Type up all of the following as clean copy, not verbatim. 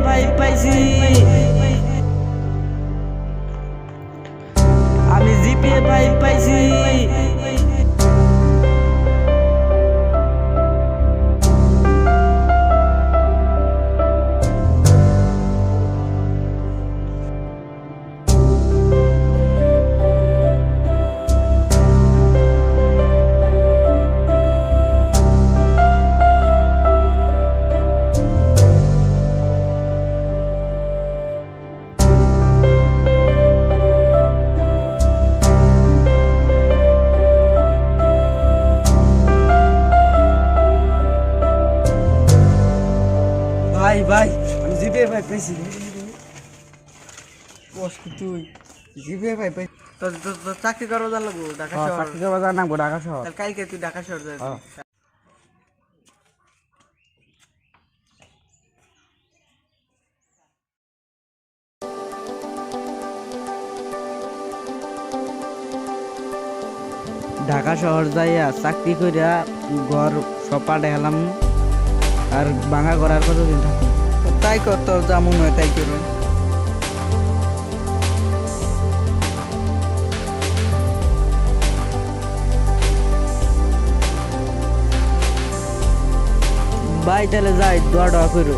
Five পাইছি। আমি GPA five পাইছি। ভাই ভাই আমি জিপিএ ফাইভ পাইছি। তুই জিপিএ ফাইভ পাইছি। তোর চাকরি করবো যা লাগবো ঢাকা শহর। চাকরি করবো যা নামবো ঢাকা শহর। কালকে তুই ঢাকা শহর যাবি। ঢাকা শহর যাইয়া চাকরি করিয়া ঘর সব পাঠে হেলাম। আর ভাঙা করার কতদিন থাকবো? তাই কর, তোর যা মনে হয় তাই করবে। ভাই তাহলে যাই, দোয়া ডোয়া করো।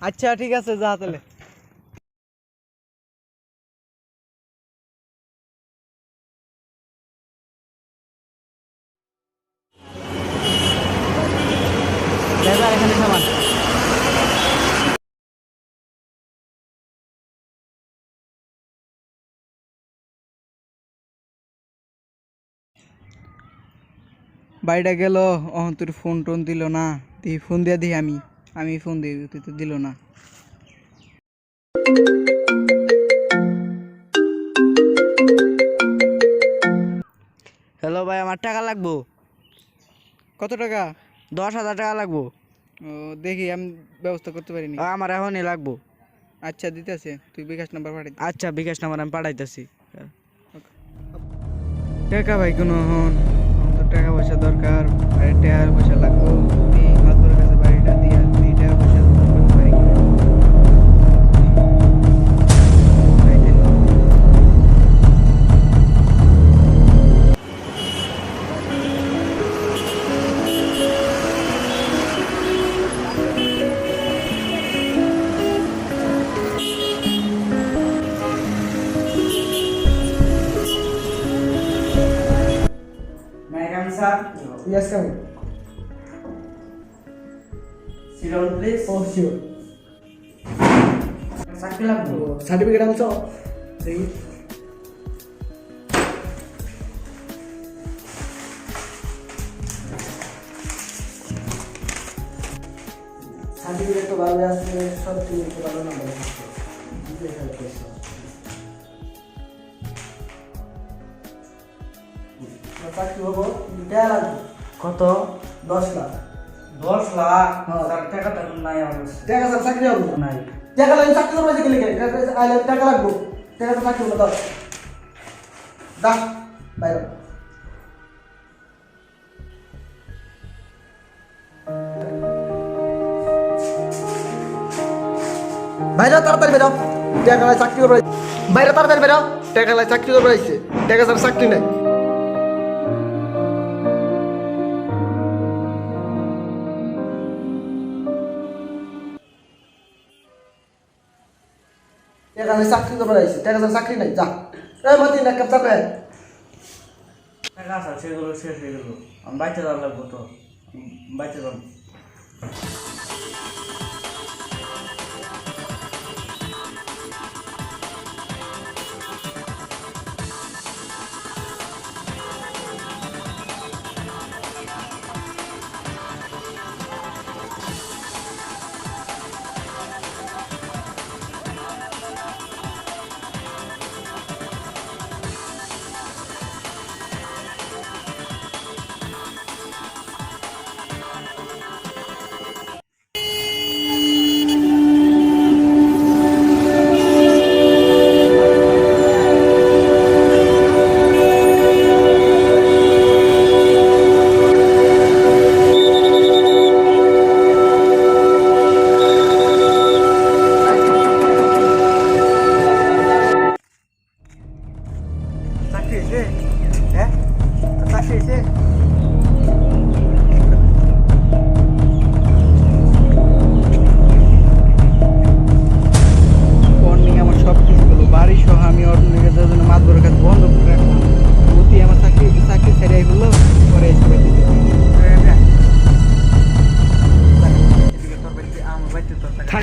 আচ্ছা ঠিক আছে, যা তাহলে। এখানে সামান বাইরে গেল। তোর ফোন টোন দিল না। তুই ফোন দিয়ে দিই, আমি ফোন দিই, তুই তো দিল না। হ্যালো ভাই, আমার টাকা লাগবো। কত টাকা? 10,000 টাকা লাগবো। ও দেখি, আমি ব্যবস্থা করতে পারিনি। আমার এখনই লাগবো। আচ্ছা দিতেছে, তুই বিকাশ নাম্বার পাঠাই। আচ্ছা বিকাশ নাম্বার আমি পাঠাইতেছি। টাকা ভাই কোনো তো টাকা পয়সা দরকার, টাকা পয়সা লাগবো। মাতবরের কাছে বাড়িটা দিয়া টাকা পয়সা করতে পারি। Sir, Yes, come. sit down please. Oh, sure. চাকরি লাগবো। সার্টিফিকেট আনছো? দেখি। সার্টিফিকেট তো ভালো আছে, সব ঠিক ভালো নাম্বার আছে। চাকরি হবো, টাকা লাগবে। কত? 10 লাখ। 10 লাখ? হ্যাঁ। স্যার টাকাটা নাই আমার কাছে। টাকা স্যার চাকরি হবো নাই। টাকা লাগবে, চাকরি করবো যে লিখে টাকা লাগবো। টাকা তো চাকরি হবো, দাও দা বাইরে। বাইরে তাড়াতাড়ি বেরো, টাকা লাই চাকরি করবো। বাইরে তাড়াতাড়ি বেরো, টাকা লাই চাকরি করবো। টাকা স্যার চাকরি নাই। টাকা লাই চাকরি করবো। টাকা স্যার চাকরি নাই, যা। মাতি না কাপ চাপে। টাকা আছে, সেগুলো শেষ হয়ে গেল। আমি বাইতে যাওয়ার লাগবো তো, বাইতে যাবো।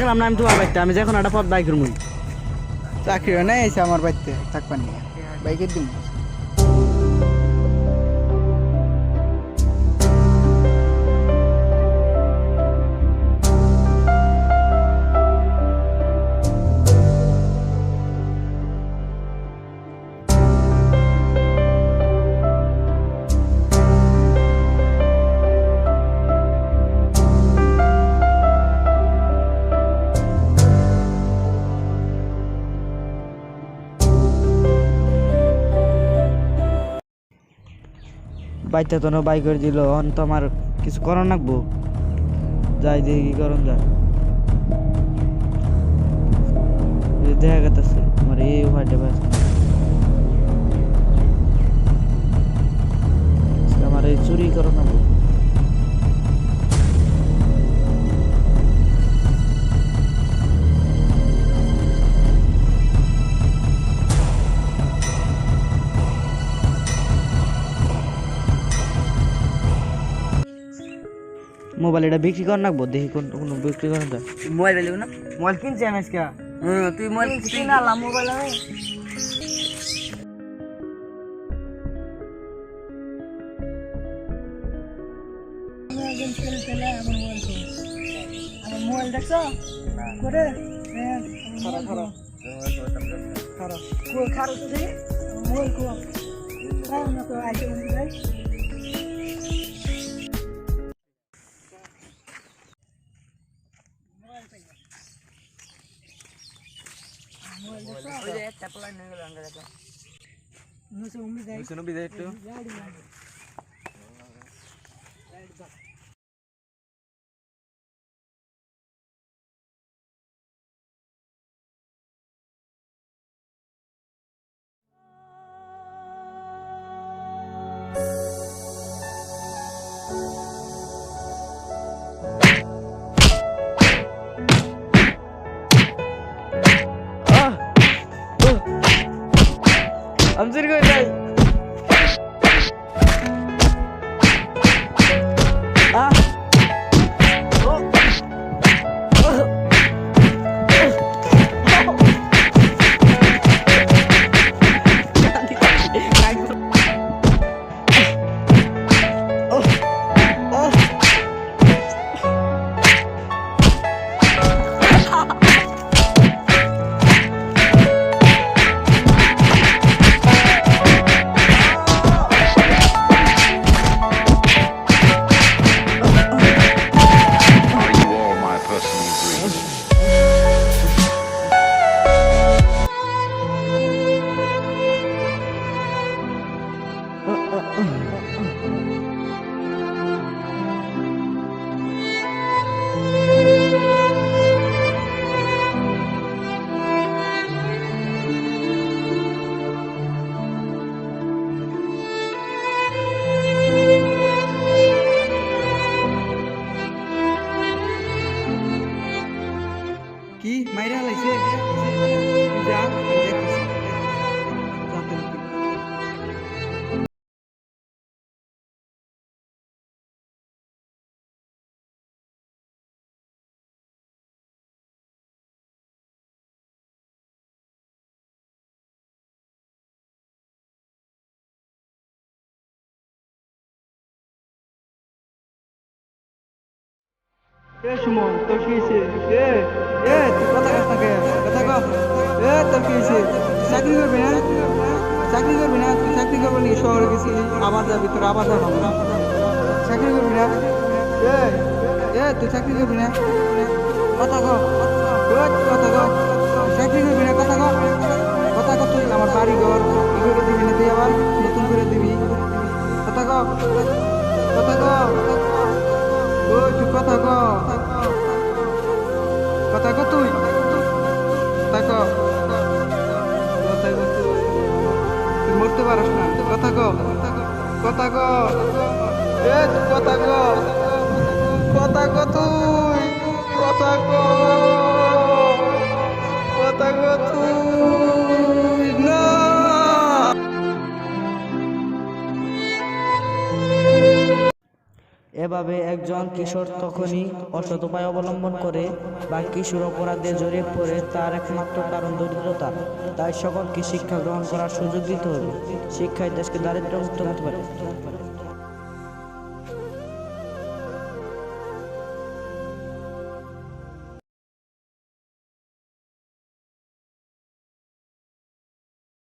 থাকলাম না আমি তোমার বাড়িতে, আমি যখন একটা পথ বাইকের মুই চাকরি হয় নাই এসে আমার বাড়িতে থাকবেন নিয়ে বাইকের দিন বাইতে তো বাই করে দিল, অন তো আমার কিছু করার লাগবো, যাই দেখি কি করন যায়। দেখা গেছে আমার এই হোয়াইটে আমার এই চুরি করো লাগবো। মোবাইল এটা বিক্রি কর নাকবো, দেখি কোন কোন বিক্রি করেন যায়। মোবাইল পেলে না মোবাইল কিনছি আমি আজকে। তুই মোবাইল কিনালাম মোবাইল আমি। আমার মোবাইল দেখছো করে খারাপ তো দেখি মোবাইল কো না তো আইতে ভাই I'm just going to কি মাইরা লাইছে যা সুমন তোর কি হয়েছে তুই কথা কাছ থাকে কথা কম তোর কি হয়েছে চাকরি করবি না চাকরি করবি না তুই চাকরি করবি নাকি শহরে গেছিলি আবার যাবি তোর আবার যাবো চাকরি করবি না তুই চাকরি করবি না কথা কম কথা কম চাকরি করবি না কথা কম কথা কম তুই আমার বাড়ি ঘর ই করে দিবি না তুই আবার নতুন করে দিবি কথা কম কথা কম তুই কথা ক কথা ক তুই কথা ক তুই মরতে পারিস না কথা ক কথা ক তুই কথা ক কথা ক তুই কথা ক কথা ক তুই না এ এভাবে একজন কিশোর তখনই অসৎ উপায় অবলম্বন করে বা কিশোর অপরাধে জড়িয়ে পড়ে, তার একমাত্র কারণ দরিদ্রতা। তাই সকলকে শিক্ষা গ্রহণ করার সুযোগ দিতে হবে। শিক্ষাই দেশকে দারিদ্র্যমুক্ত করতে পারে।